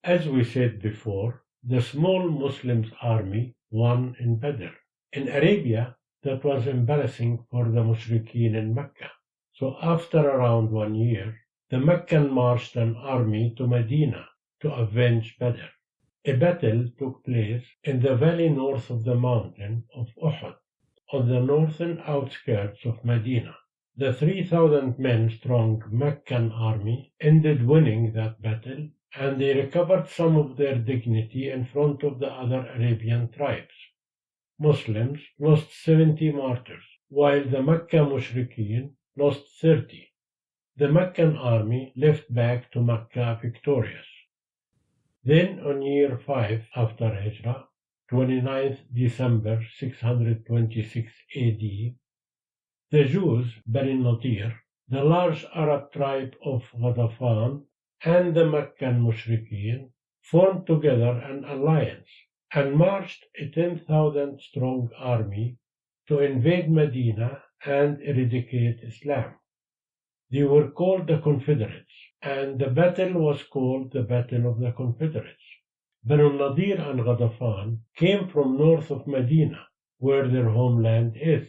As we said before, the small Muslim army won in Badr. In Arabia, that was embarrassing for the Mushrikeen in Mecca. So after around 1 year, the Meccan marched an army to Medina to avenge Badr. A battle took place in the valley north of the mountain of Uhud, on the northern outskirts of Medina. The 3,000 men strong Meccan army ended winning that battle, and they recovered some of their dignity in front of the other Arabian tribes. Muslims lost 70 martyrs, while the Mecca Mushrikeen lost 30. The Meccan army left back to Mecca victorious. Then on year 5 after Hijrah, 29th December 626 AD, the Jews, Bani Nadir, the large Arab tribe of Ghatafan, and the Meccan Mushrikeen formed together an alliance and marched a 10,000 strong army to invade Medina and eradicate Islam. They were called the Confederates, and the battle was called the Battle of the Confederates. Banu Nadir and Ghatafan came from north of Medina, where their homeland is.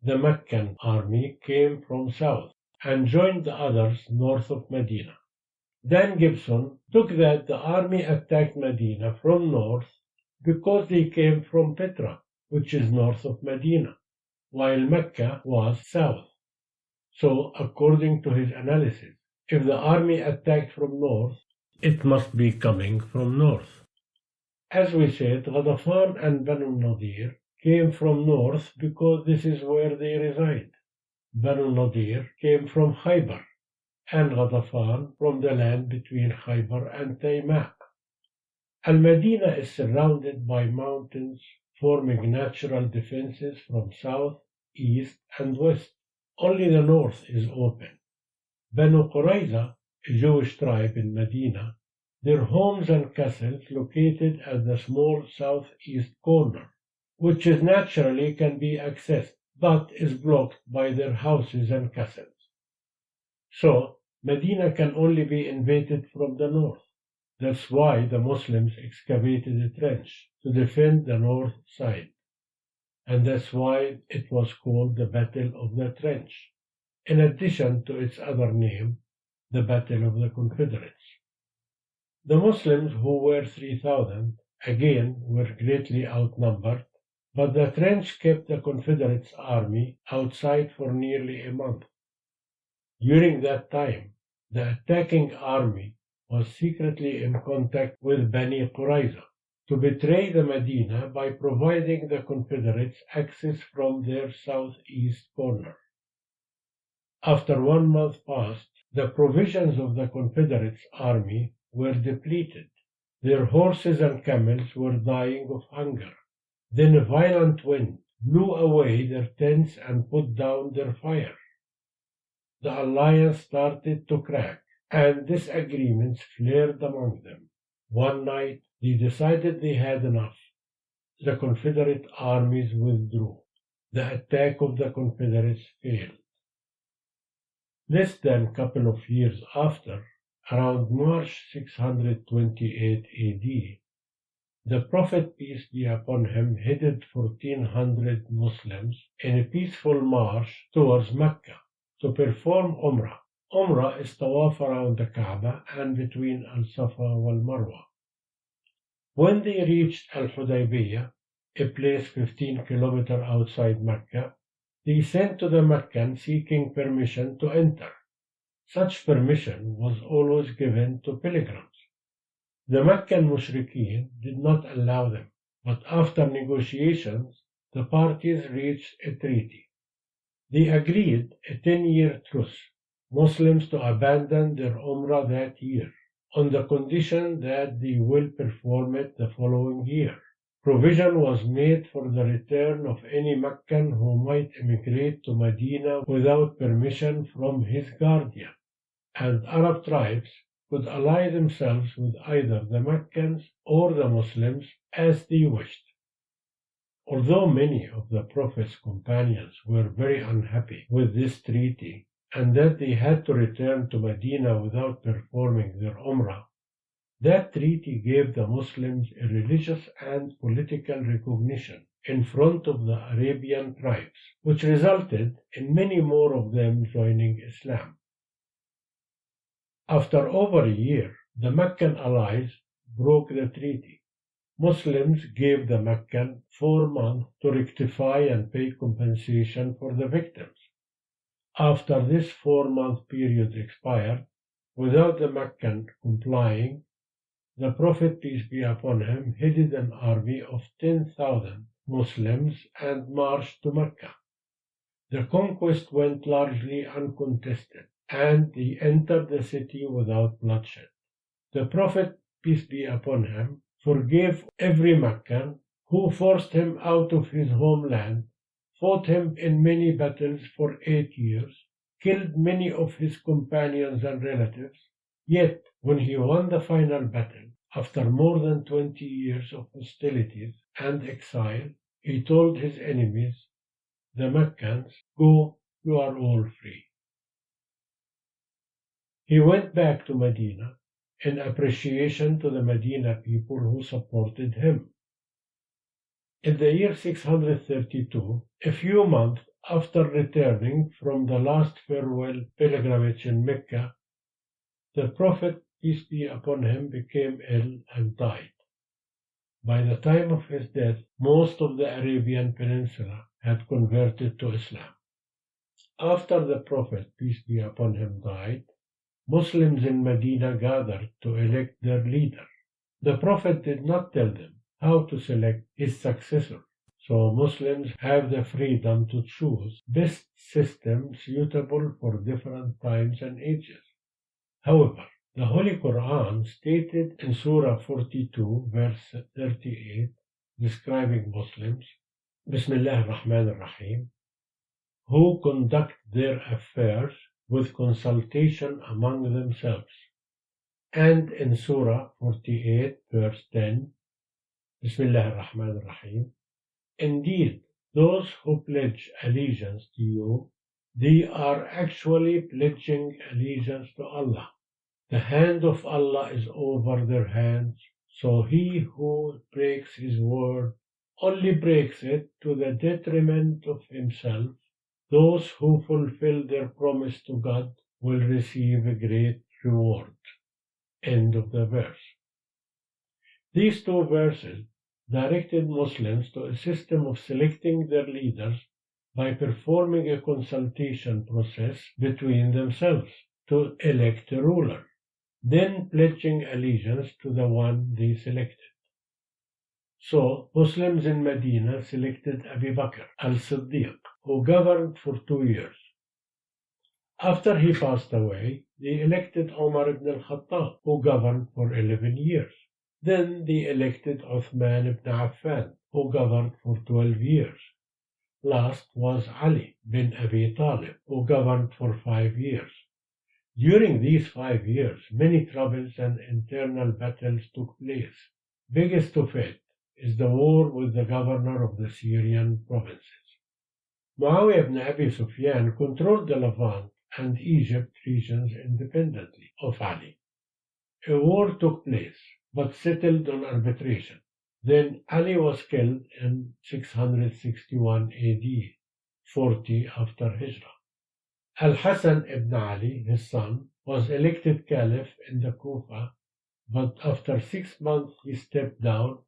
The Meccan army came from south and joined the others north of Medina. Dan GIBSON took that the army attacked Medina from north because they came from Petra, which is north of Medina, while Mecca was south. So, according to his analysis, if the army attacked from north, it must be coming from north. As we said, Ghatafan and Banu Nadir came from north because this is where they reside. Banu Nadir came from Khaybar, and Ghatafan from the land between Khaybar and Tayma. Al-Medina is surrounded by mountains, forming natural defenses from south, east, and west. Only the north is open. Banu Qurayza, a Jewish tribe in Medina, their homes and castles located at the small southeast corner, which is naturally can be accessed, but is blocked by their houses and castles. So, Medina can only be invaded from the north. That's why the Muslims excavated a trench to defend the north side. And that's why it was called the Battle of the Trench, in addition to its other name, the Battle of the Confederates. The Muslims, who were 3,000, again were greatly outnumbered, but the trench kept the Confederates' army outside for nearly a month. During that time, the attacking army was secretly in contact with Bani Qurayza to betray the Medina by providing the Confederates access from their southeast corner. After 1 month passed, the provisions of the Confederates' army were depleted. Their horses and camels were dying of hunger. Then a violent wind blew away their tents and put down their fire. The alliance started to crack, and disagreements flared among them. One night, they decided they had enough. The Confederate armies withdrew. The attack of the Confederates failed. Less than a couple of years after, around March 628 AD, the Prophet, peace be upon him, headed 1,400 Muslims in a peaceful march towards Mecca to perform Umrah. Umrah is tawaf around the Kaaba and between Al-Safa wal Marwa. When they reached Al-Hudaybiyah, a place 15 kilometers outside Mecca, they sent to the Meccans seeking permission to enter. Such permission was always given to pilgrims. The Meccan Mushrikeen did not allow them, but after negotiations, the parties reached a treaty. They agreed a 10-year truce, Muslims to abandon their Umrah that year, on the condition that they will perform it the following year. Provision was made for the return of any Meccan who might emigrate to Medina without permission from his guardian, and Arab tribes could ally themselves with either the Meccans or the Muslims as they wished. Although many of the Prophet's companions were very unhappy with this treaty and that they had to return to Medina without performing their Umrah, That treaty gave the Muslims a religious and political recognition in front of the Arabian tribes, which resulted in many more of them joining Islam. After over a year, the Meccan allies broke the treaty. Muslims gave the Meccan 4 months to rectify and pay compensation for the victims. After this 4-month period expired, without the Meccan complying, the Prophet, peace be upon him, headed an army of 10,000 Muslims and marched to Mecca. The conquest went largely uncontested, and he entered the city without bloodshed. The Prophet, peace be upon him, forgave every Meccan who forced him out of his homeland, fought him in many battles for 8 years, killed many of his companions and relatives. Yet, when he won the final battle, after more than 20 years of hostilities and exile, he told his enemies, the Meccans, "Go, you are all free." He went back to Medina in appreciation to the Medina people who supported him. In the year 632, a few months after returning from the last farewell pilgrimage in Mecca, the Prophet, peace be upon him, became ill and died. By the time of his death, most of the Arabian Peninsula had converted to Islam. After the Prophet, peace be upon him, died, Muslims in Medina gathered to elect their leader. The Prophet did not tell them how to select his successor, so Muslims have the freedom to choose best system suitable for different times and ages. However, the Holy Quran stated in Surah 42, verse 38, describing Muslims, Bismillah ar-Rahman ar-Rahim, who conduct their affairs with consultation among themselves. And in Surah 48, verse 10, Bismillah ar-Rahman ar-Rahim, indeed, those who pledge allegiance to you, they are actually pledging allegiance to Allah. The hand of Allah is over their hands, so he who breaks his word only breaks it to the detriment of himself. Those who fulfill their promise to God will receive a great reward. End of the verse. These two verses directed Muslims to a system of selecting their leaders by performing a consultation process between themselves to elect a ruler, then pledging allegiance to the one they selected. So, Muslims in Medina selected Abu Bakr al-Siddiq, who governed for 2 years. After he passed away, they elected Umar ibn al-Khattab, who governed for 11 years. Then they elected Uthman ibn Affan, who governed for 12 years. Last was Ali bin Abi Talib, who governed for 5 years. During these 5 years, many troubles and internal battles took place. Biggest of it is the war with the governor of the Syrian provinces. Muawiyah ibn Abi Sufyan controlled the Levant and Egypt regions independently of Ali. A war took place, but settled on arbitration. Then Ali was killed in 661 AD, 40 after Hijrah. Al-Hasan ibn Ali, his son, was elected caliph in the Kufa, but after 6 months he stepped down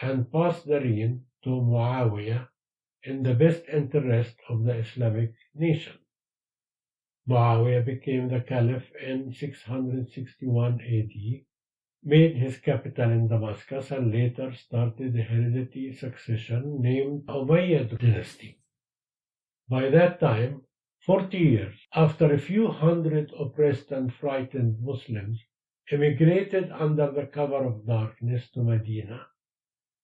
and passed the reign to Muawiyah in the best interest of the Islamic nation. Muawiyah became the caliph in 661 AD, made his capital in Damascus, and later started a hereditary succession named Umayyad dynasty. By that time, 40 years after a few hundred oppressed and frightened Muslims emigrated under the cover of darkness to Medina,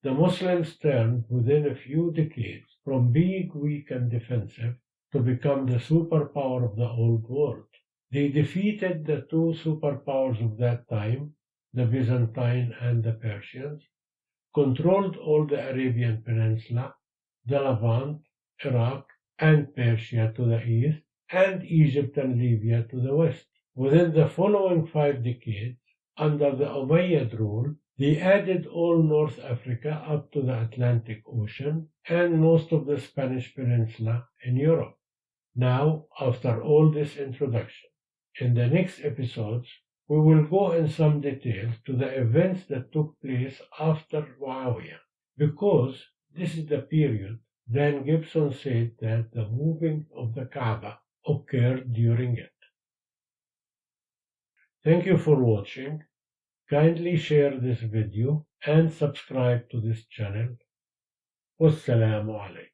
the Muslims turned within a few decades from being weak and defensive to become the superpower of the old world. They defeated the two superpowers of that time, the Byzantine and the Persians, controlled all the Arabian Peninsula, the Levant, Iraq, and Persia to the east, and Egypt and Libya to the west. Within the following 5 decades, under the Umayyad rule, they added all North Africa up to the Atlantic Ocean and most of the Spanish Peninsula in Europe. Now, after all this introduction, in the next episodes, we will go in some detail to the events that took place after Muawiyah, because this is the period then Gibson said that the moving of the Kaaba occurred during it. Thank you for watching. Kindly share this video and subscribe to this channel. Wassalamu alaikum.